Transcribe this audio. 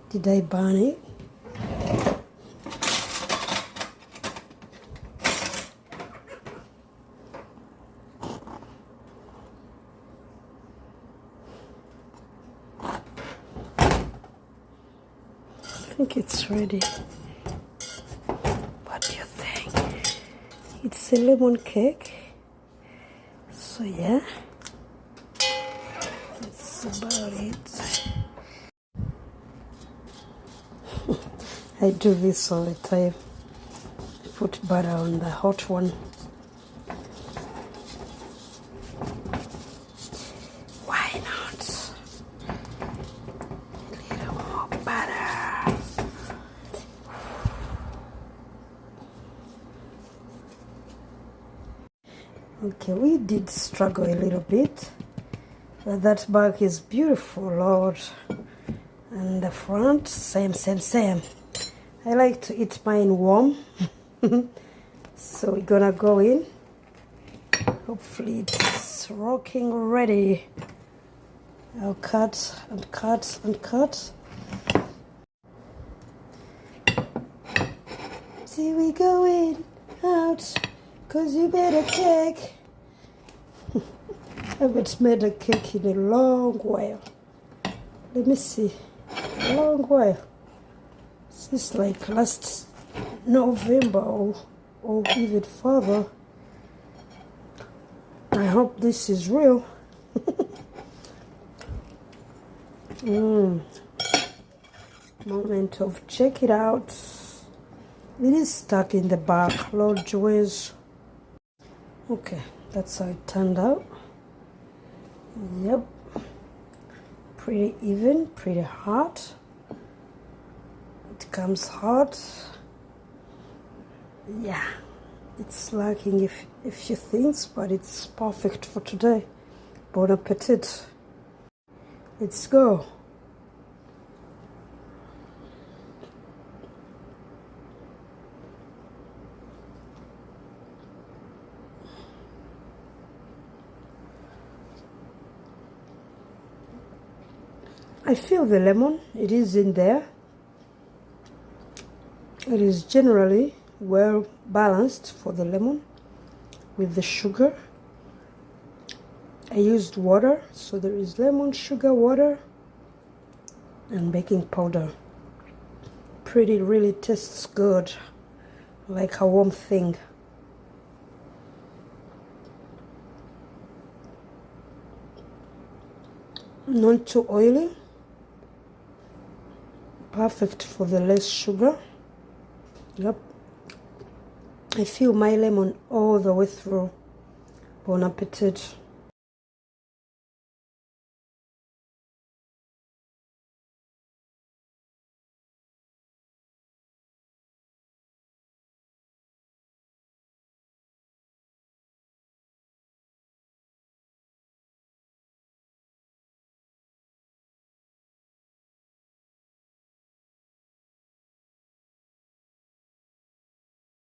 Did I burn it? I think it's ready. What do you think? It's a lemon cake. So yeah, that's about it. I do this all the time. Put butter on the hot one. Why not? A little more butter. Okay, we did struggle a little bit, but that back is beautiful, Lord. And the front, same. I like to eat mine warm. So we're gonna go in. Hopefully it's rocking ready. I'll cut and cut and cut. See, we going out, 'cause you made a cake. I haven't made a cake in a long while. Let me see. A long while. Since like last November or even further. I hope this is real. Moment of check it out. It is stuck in the back, Lord Joyce. Okay, that's how it turned out. Yep. Pretty even, pretty hot. It comes hot. Yeah, it's lacking a few things, but it's perfect for today. Bon appetit. Let's go. I feel the lemon, it is in there. It is generally well balanced for the lemon with the sugar. I used water, so there is lemon, sugar, water, and baking powder. Pretty, really tastes good, like a warm thing. Not too oily. Perfect for the less sugar. Yep. I feel my lemon all the way through. Bon appetit.